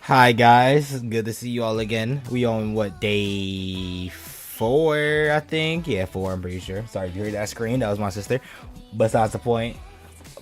Hi guys, good to see you all again. We on what, day 4, I think? Yeah, 4, I'm pretty sure. Sorry if you heard that scream, that was my sister. Besides the point.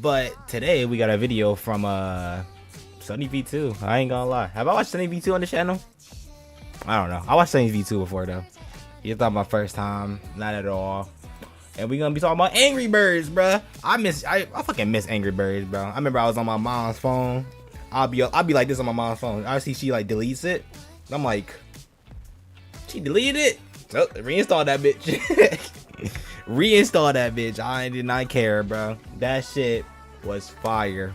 But today we got a video from SunnyV2. I ain't gonna lie. Have I watched SunnyV2 on the channel? I don't know. I watched SunnyV2 before though. You thought my first time, not at all. And we gonna be talking about Angry Birds, bruh. I fucking miss Angry Birds, bro. I remember I was on my mom's phone. I'll be like this on my mom's phone. I see she like deletes it. I'm like, she deleted it. So reinstall that bitch. Reinstall that bitch. I did not care, bro. That shit was fire.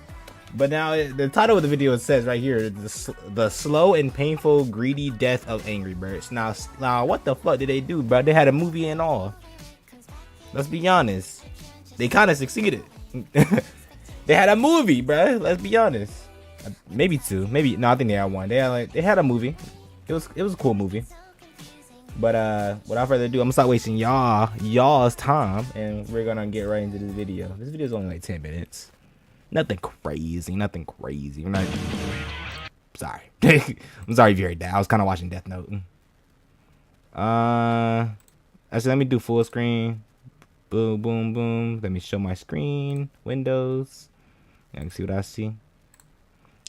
But now the title of the video says right here, the slow and painful, greedy death of Angry Birds. Now what the fuck did they do, bro? They had a movie and all. Let's be honest. They kind of succeeded. They had a movie, bro. Let's be honest. Maybe 2. Maybe no. I think they had 1. They had a movie. It was a cool movie. But without further ado, I'm gonna start wasting y'all's time, and we're gonna get right into this video. This video is only like 10 minutes. Nothing crazy. Nothing crazy. We're not. Sorry. I'm sorry if you heard that. I was kind of watching Death Note. Actually, let me do full screen. Boom, boom, boom. Let me show my screen. Windows. I can see what I see.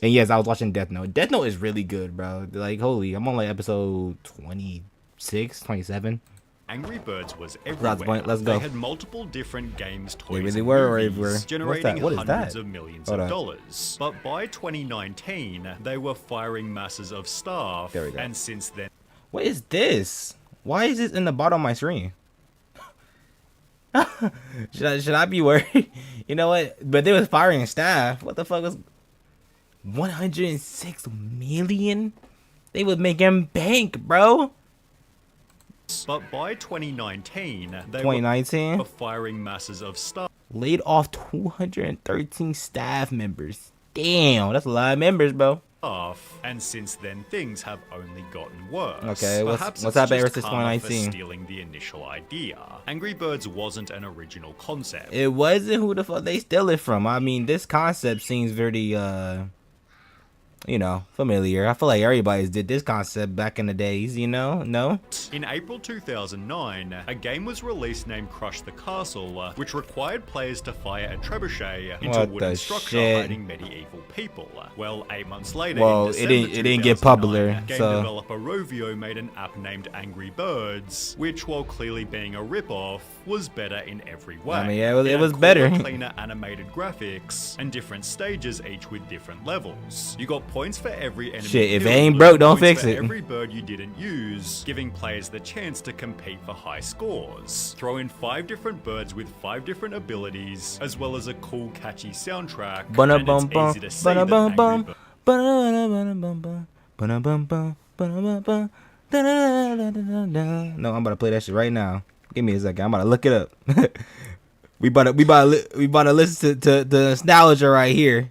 And yes, I was watching Death Note. Death Note is really good, bro. Like, holy, I'm on like episode 26, 27. Angry Birds was everywhere. Let's go. They had multiple different games, toys, they really and were movies, generating hundreds of millions Hold of on. dollars. But by 2019, they were firing masses of staff. There we go. And since then, What is this? Why is it in the bottom of my screen? should I be worried? You know what? But they was firing staff. What the fuck was 106 million? They was making bank, bro. but by 2019, they 2019 were firing masses of staff. laid off 213 staff members. Damn, that's a lot of members, bro. And since then, things have only gotten worse. Okay, Perhaps what's it's happened ever just since karma for 2019? stealing the initial idea. Angry Birds wasn't an original concept. It wasn't. Who the fuck they steal it from? I mean, this concept seems very you know, familiar. I feel like everybody's did this concept back in the days, you know? No? In April 2009, a game was released named Crush the Castle, which required players to fire a trebuchet into a wooden structure hiding medieval people. Well, 8 months later, Well, in December it didn't get popular, game so developer Rovio made an app named Angry Birds, which, while clearly being a rip-off, was better in every way. I mean, yeah, it had was cooler, better. cleaner animated graphics, and different stages, each with different levels. You got points for every enemy Shit, if it killed, ain't broke, don't points fix for it. every bird you didn't use, giving players the chance to compete for high scores. Throw in 5 different birds with 5 different abilities, as well as a cool, catchy soundtrack, and it's easy to see that Angry No, I'm about to play that shit right now. Give me a second. I'm about to look it up. we about to listen to the nostalgia right here.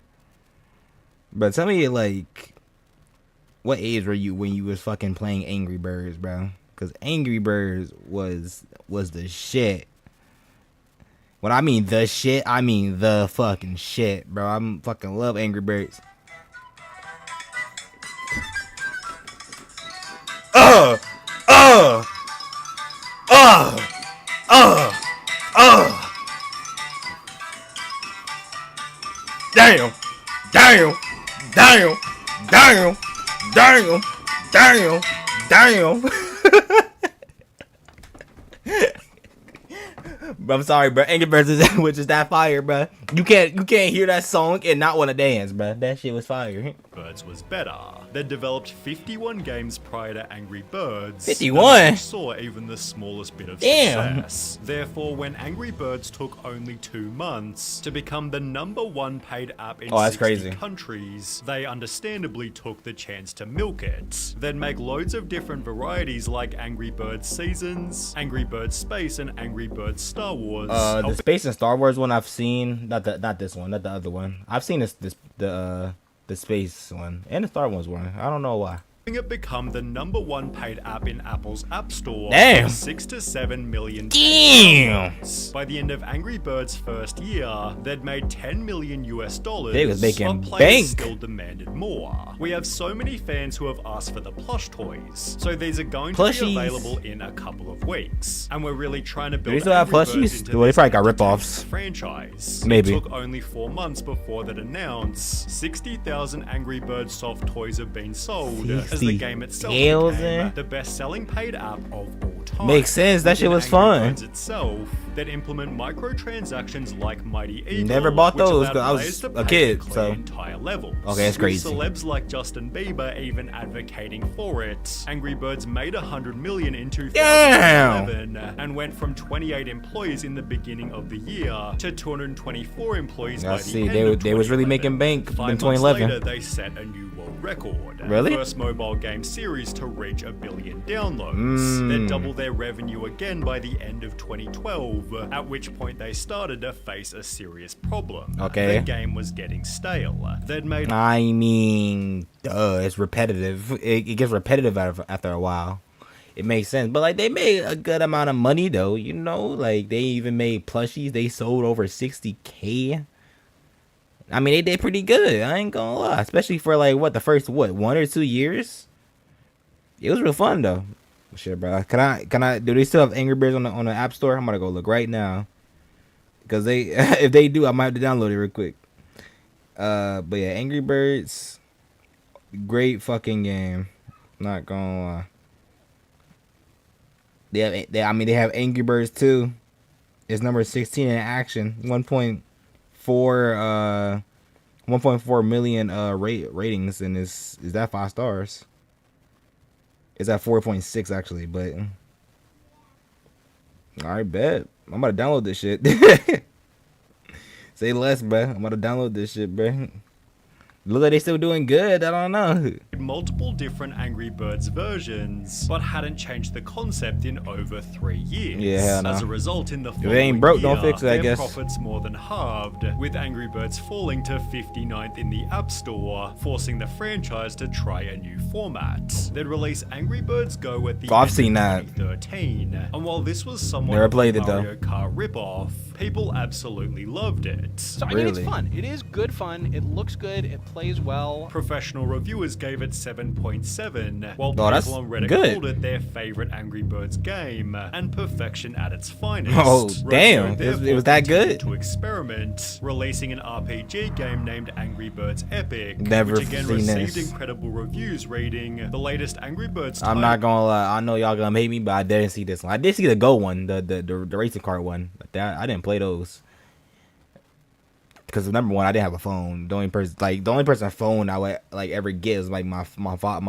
But tell me, like, what age were you when you was fucking playing Angry Birds, bro? Because Angry Birds was the shit. When I mean the shit, I mean the fucking shit, bro. I fucking love Angry Birds. Damn. Damn. Damn. Damn. Damn. Damn. Damn. Bro, I'm sorry, bro. Angry Birds is which is that fire, bro. You can't hear that song and not want to dance, bro. That shit was fire. Birds was better. They developed 51 games prior to Angry Birds. 51? Which saw even the smallest bit of Damn. success. Therefore, when Angry Birds took only 2 months to become the #1 paid app in that's 60 crazy. countries, they understandably took the chance to milk it. They'd make loads of different varieties like Angry Birds Seasons, Angry Birds Space, and Angry Birds Star Wars. The Space and Star Wars one I've seen, not this one, not the other one. I've seen the Space one and the Star Wars one. I don't know why. it become the #1 paid app in Apple's App Store. Damn. 6 to 7 million. Damn. By the end of Angry Birds' first year, they'd made $10 million. They was making but players bank. still demanded more. We have so many fans who have asked for the plush toys, so these are going to be available in a couple of weeks. And we're really trying to build. Do they still have plushies? Well, they probably got ripoffs. Franchise. Maybe. It took only 4 months before that announced 60,000 Angry Birds soft toys have been sold. As the game itself became the best-selling paid app of all time. Makes sense. That shit was fun. Itself that implement microtransactions like Mighty Eagle. Never bought those because I was a kid. So entire levels. Okay, that's crazy. With celebs like Justin Bieber even advocating for it. Angry Birds made $100 million in 2011 and went from 28 employees in the beginning of the year to 224 employees by the end of they was really making bank in 2011. Later, they set a new world record. Really? The first mobile game series to reach 1 billion downloads. They'd double their revenue again by the end of 2012, at which point they started to face a serious problem. Okay. Their game was getting stale. They'd made... I mean, it's repetitive. It gets repetitive after a while. It makes sense. But, like, they made a good amount of money, though. You know? Like, they even made plushies. They sold over 60K. I mean, they did pretty good. I ain't gonna lie. Especially for, like, the first, 1 or 2 years? It was real fun, though. Shit, bro. Can I? Do they still have Angry Birds on the App Store? I'm gonna go look right now. Because if they do, I might have to download it real quick. But yeah, Angry Birds, great fucking game. Not gonna lie. They have Angry Birds 2. It's number 16 in action. 1.4 million ratings, and is that 5 stars? It's at 4.6 actually, but I bet I'm about to download this shit. Say less, bro. I'm about to download this shit, bro. Look like they still doing good. I don't know. Multiple different Angry Birds versions, but hadn't changed the concept in over 3 years. Yeah, As a result, in the if it ain't broke, don't fix it, I their guess. profits more than halved, with Angry Birds falling to 59th in the App Store, forcing the franchise to try a new format. They'd release Angry Birds Go at the I've end seen of that. 2013, and while this was somewhat Never of a played it, though. Mario Kart ripoff, people absolutely loved it. So I mean, it's fun. It is good fun. It looks good. It plays well. Professional reviewers gave it 7.7, while that's people on Reddit good. called it their favorite Angry Birds game and perfection at its finest. Oh, damn. Therefore, It was that good? To experiment, releasing an RPG game named Angry Birds Epic, Never which again seen received this. incredible reviews, rating the latest Angry Birds I'm not gonna lie. I know y'all gonna hate me, but I didn't see this one. I did see the Go one, the racing car one. But I didn't play those. Because number one, I didn't have a phone. The only person phone I would ever get is like my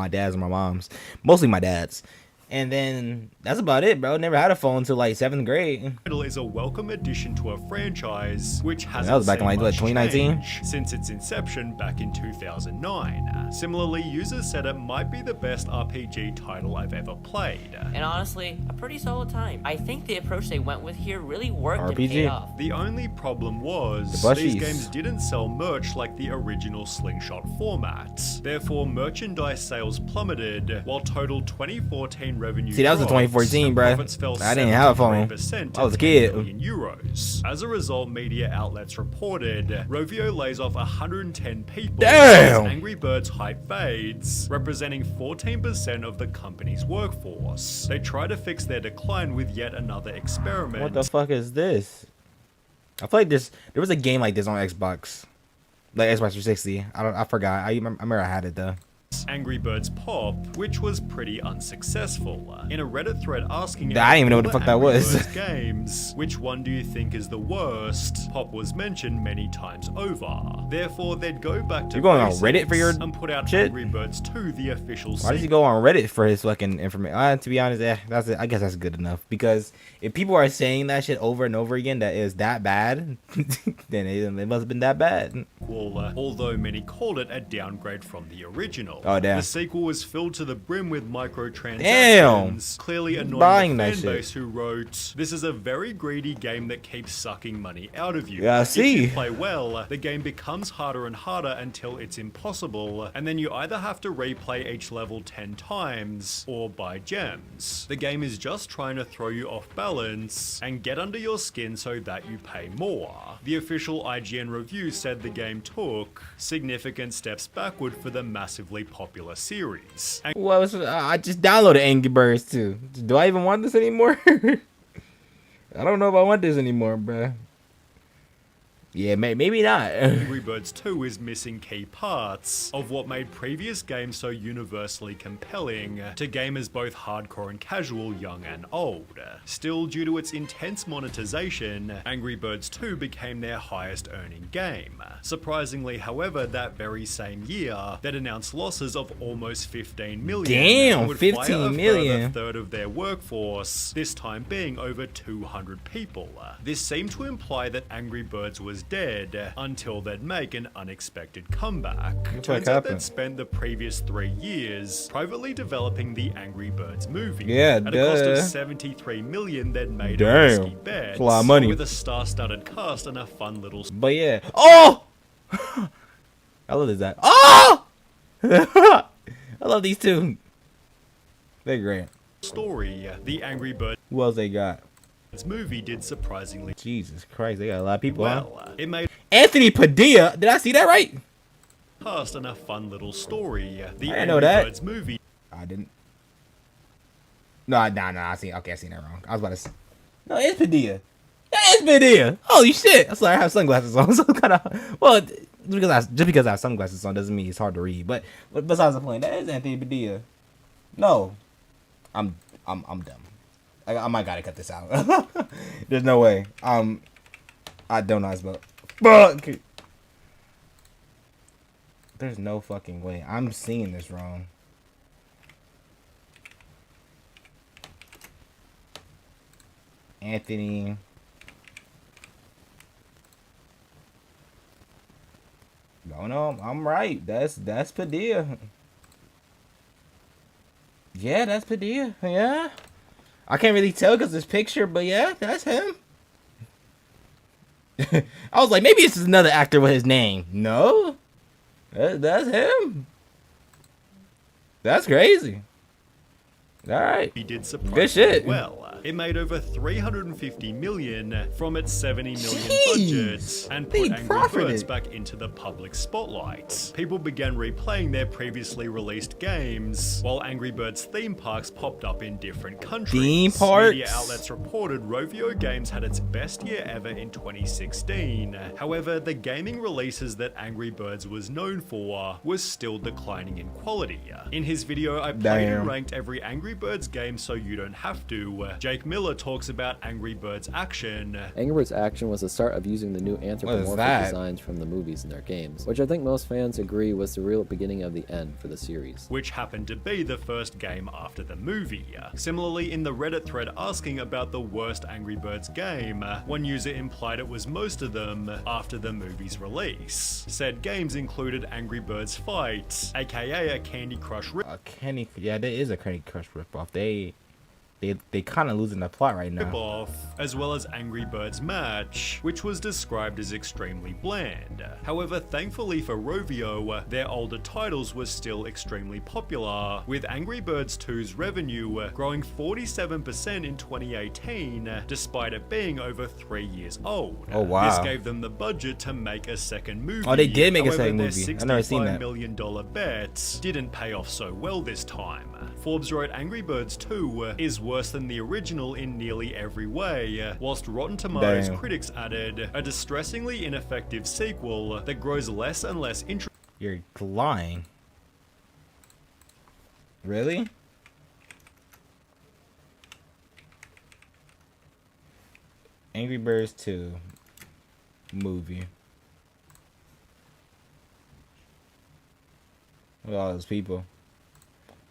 dad's or my mom's, mostly my dad's. And then that's about it, bro. Never had a phone until like 7th grade. Is a welcome addition to a franchise which hasn't That was back in like, seen what, much 2019? change since its inception back in 2009. Similarly, users said it might be the best RPG title I've ever played. And honestly, a pretty solid time. I think the approach they went with here really worked and RPG? paid off. The only problem was The these plushies. games didn't sell merch like the original Slingshot format. Therefore, merchandise sales plummeted, while total 2014 revenue See, that was in dropped, 2014, and bruh. profits fell I didn't have a phone. 73% I was a to kid. 10 million euros. As a result, media outlets reported Rovio lays off 110 people Damn! as Angry Birds hype fades, representing 14% of the company's workforce. They try to fix their decline with yet another experiment. What the fuck is this? I feel like there was a game like this on Xbox, like Xbox 360. I forgot. I remember I had it though. Angry Birds Pop, which was pretty unsuccessful. In a Reddit thread asking I didn't even know what the fuck that Angry was. Birds games, which one do you think is the worst? Pop was mentioned many times over. Therefore, they'd go back to You going on basics Reddit for your and put out shit? Angry Birds 2, the official Why does he sequel. go on Reddit for his fucking information? To be honest, that's it. I guess that's good enough, because if people are saying that shit over and over again that is that bad, then it must have been that bad. Although many called it a downgrade from the original. Oh, damn. The sequel was filled to the brim with microtransactions, Damn. clearly annoying Buying the that fan shit. base who wrote, "This is a very greedy game that keeps sucking money out of you. Yeah, I If see. you play well, the game becomes harder and harder until it's impossible, and then you either have to replay each level 10 times or buy gems. The game is just trying to throw you off balance and get under your skin so that you pay more." The official IGN review said the game took significant steps backward for the massively popular series. And Well, I just downloaded Angry Birds too. Do I even want this anymore? I don't know if I want this anymore, bruh. Yeah, maybe not. Angry Birds 2 is missing key parts of what made previous games so universally compelling to gamers both hardcore and casual, young and old. Still, due to its intense monetization, Angry Birds 2 became their highest earning game. Surprisingly, however, that very same year, that announced losses of almost 15 million. Damn, and would 15 fire a million. further third of their workforce, this time being over 200 people. This seemed to imply that Angry Birds was dead until they'd make an unexpected comeback. Turns out they'd spent the previous 3 years privately developing the Angry Birds movie. Yeah, at a cost of 73 million, they'd made a Damn, risky bet. that's a lot of money. With a star-studded cast and a fun little But yeah. Oh! I love this that. Oh! I love these two. They're great. story. The Angry Birds Who else they got? movie did surprisingly Jesus Christ, they got a lot of people. Huh? well. It made Anthony Padilla. Did I see that right? cast and a fun little story. The I didn't Angry know that. Birds movie I didn't. No, I seen. Okay, I seen that wrong. I was about to say. No, it's Padilla. It's Padilla. Holy shit! I'm sorry, I have sunglasses on, so kind of. Well, just because I have sunglasses on doesn't mean it's hard to read. But besides the point, that is Anthony Padilla. No, I'm dumb. I might gotta cut this out. There's no way. I don't know how to spell. Fuck. There's no fucking way. I'm seeing this wrong. Anthony. No, I'm right. That's Padilla. Yeah, that's Padilla. Yeah. I can't really tell because this picture, but yeah, that's him. I was like, maybe it's just another actor with his name. No. That's him. That's crazy. All right. He did Good surprisingly shit. well. It made over 350 million from its 70 million Jeez. budget and They put Angry profited. Birds back into the public spotlight. People began replaying their previously released games, while Angry Birds theme parks popped up in different countries. Theme parks? Media outlets reported Rovio Games had its best year ever in 2016. However, the gaming releases that Angry Birds was known for was still declining in quality. In his video, I played and Damn. ranked every Angry Birds game so you don't have to. Jake Miller talks about Angry Birds Action, Angry Birds Action was the start of using the new anthropomorphic that? designs from the movies in their games, which I think most fans agree was the real beginning of the end for the series. which happened to be the first game after the movie. Similarly, in the Reddit thread asking about the worst Angry Birds game, one user implied it was most of them after the movie's release. Said games included Angry Birds Fight, aka a Candy Crush Yeah, there is a Candy Crush ripoff. They kind of losing the plot right now. ripoff, as well as Angry Birds Match, which was described as extremely bland. However, thankfully for Rovio, their older titles were still extremely popular, with Angry Birds 2's revenue growing 47% in 2018, despite it being over 3 years old. Oh, wow. This gave them the budget to make a second movie. Oh, they did make a However, second their movie. I've never seen that. $65 million bet didn't pay off so well this time. Forbes wrote Angry Birds 2 is worse than the original in nearly every way, whilst Rotten Tomatoes Damn. critics added a distressingly ineffective sequel that grows less and less interesting. You're lying. Really? Angry Birds 2 movie. Look at all those people.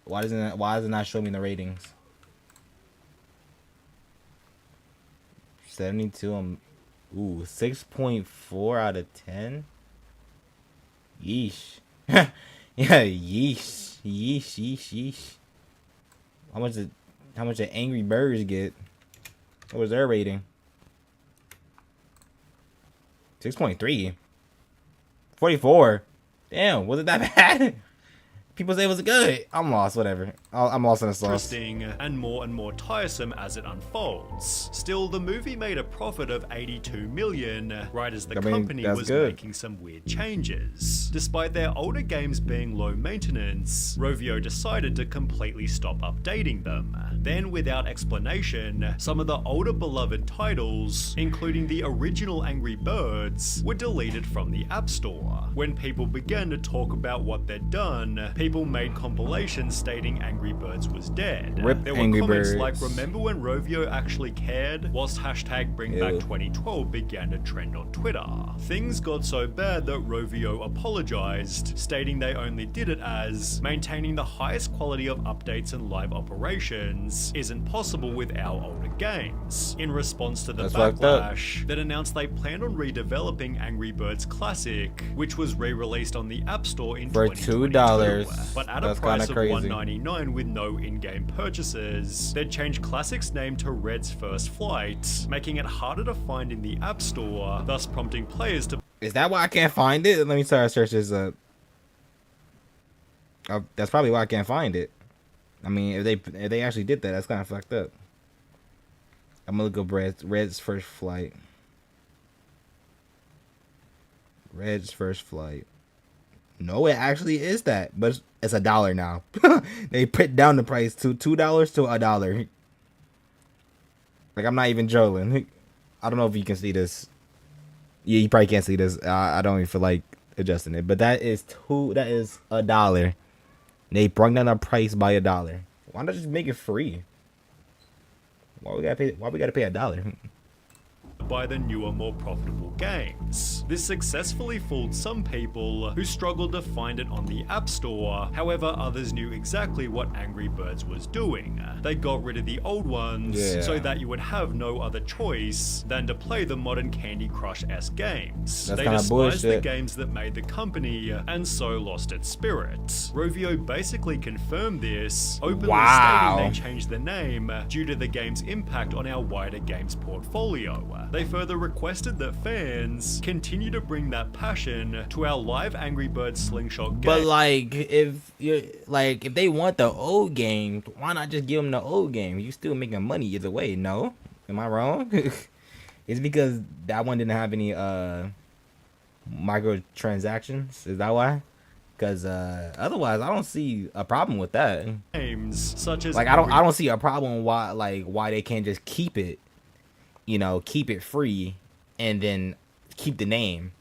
Why does it not show me the ratings? 72 on 6.4 out of 10. Yeesh. Yeah, yeesh. Yeesh, yeesh, yeesh. How much did Angry Birds get? What was their rating? 6.3. 44. Damn, was it that bad? People say it was good. I'm lost, whatever. I'm lost in the sauce. Interesting and more tiresome as it unfolds. Still, the movie made a profit of 82 million, right as the company was making some weird changes. Despite their older games being low maintenance, Rovio decided to completely stop updating them. Then, without explanation, some of the older beloved titles, including the original Angry Birds, were deleted from the App Store. When people began to talk about what they'd done, people made compilations stating Angry Birds was dead. There were Angry comments Birds. like, remember when Rovio actually cared? Whilst hashtag BringBack2012 began to trend on Twitter. Things got so bad that Rovio apologized, stating they only did it as maintaining the highest quality of updates and live operations isn't possible with our older games. In response to the backlash that announced they planned on redeveloping Angry Birds Classic, which was re-released on the App Store in for $2. But at a price of $1.99 with no in-game purchases. They'd changed Classic's name to Red's First Flight, making it harder to find in the App Store, thus prompting players to... Is that why I can't find it? Let me try to search this up. That's probably why I can't find it. I mean, if they actually did that, that's kind of fucked up. I'm gonna look up Red's First Flight. Red's First Flight. No, it actually is that, but it's $1 now. They put down the price to $2 to $1. Like, I'm not even trolling. I don't know if you can see this. Yeah, you probably can't see this. I don't even feel like adjusting it, but that is $1. They brought down the price by $1. Why not just make it free? Why we gotta pay $1? By the newer, more profitable games. This successfully fooled some people who struggled to find it on the App Store. However, others knew exactly what Angry Birds was doing. They got rid of the old ones so that you would have no other choice than to play the modern Candy Crush-esque games. They despised the games that made the company and so lost its spirit. Rovio basically confirmed this, openly stating they changed the name due to the game's impact on our wider games portfolio. They further requested that fans continue to bring that passion to our live Angry Birds Slingshot game. But if they want the old game, why not just give them the old game? You still making money either way. No, am I wrong? It's because that one didn't have any microtransactions. Is that why? Because otherwise, I don't see a problem with that. Games such as I don't see a problem why they can't just keep it. Keep it free and then keep the name.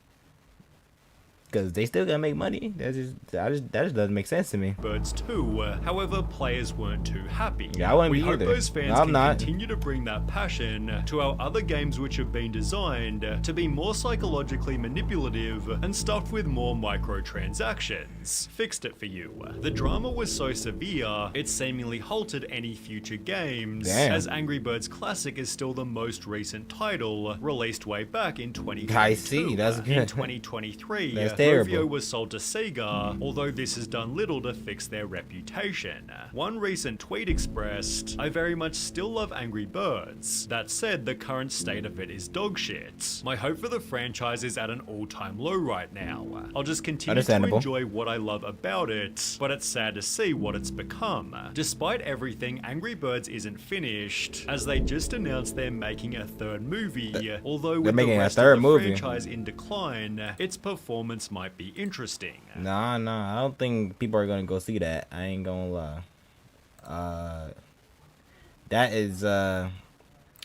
Because they still gotta make money. That just doesn't make sense to me. Birds 2, however, players weren't too happy. Yeah, I wouldn't we be hope either. those fans continue to bring that passion to our other games which have been designed to be more psychologically manipulative and stuffed with more microtransactions. Fixed it for you. The drama was so severe, it seemingly halted any future games, as Angry Birds Classic is still the most recent title, released way back in 2022. I see, that's good. In 2023, terrible. Rovio was sold to Sega, although this has done little to fix their reputation. One recent tweet expressed, "I very much still love Angry Birds. That said, the current state of it is dog shit. My hope for the franchise is at an all-time low right now. I'll just continue to enjoy what I love about it, but it's sad to see what it's become. Despite everything, Angry Birds isn't finished, as they just announced they're making a third movie, although with the rest of the franchise in decline, its performance might be interesting." Nah, I don't think people are gonna go see that. I ain't gonna lie. That is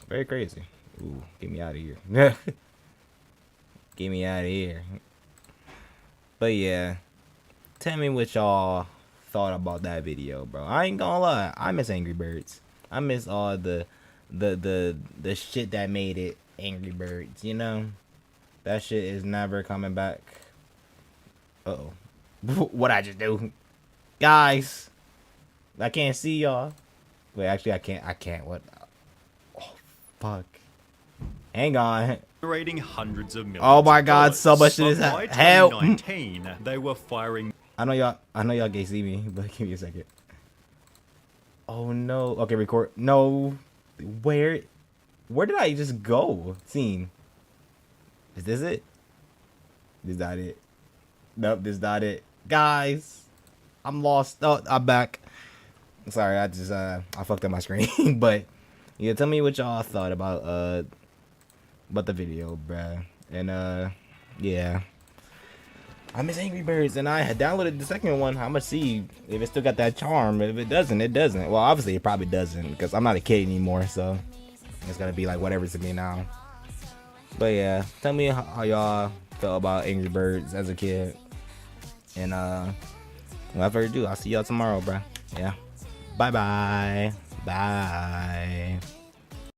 very crazy. Ooh, get me out of here. Get me out of here. But yeah, tell me what y'all thought about that video, bro. I ain't gonna lie, I miss Angry Birds. I miss all the shit that made it Angry Birds, That shit is never coming back. Uh-oh. What'd I just do? Guys, I can't see y'all. Wait, actually, I can't. What? Oh, fuck. Hang on. Generating hundreds of millions. Oh my god, so much shit is happening. hell. 2019, they were firing I know y'all can't see me, but give me a second. Oh no. Okay, record. No. Where did I just go? Scene. Is this it? This not it. Nope, this not it. Guys, I'm lost. Oh, I'm back. Sorry, I just I fucked up my screen. But yeah, tell me what y'all thought about the video, bruh. And yeah. I miss Angry Birds, and I had downloaded the second one. I'm gonna see if it still got that charm. If it doesn't, it doesn't. Well, obviously it probably doesn't, because I'm not a kid anymore, so it's gonna be like whatever to me now. But yeah, tell me how y'all felt about Angry Birds as a kid. And without further ado, I'll see y'all tomorrow, bro. Yeah. Bye.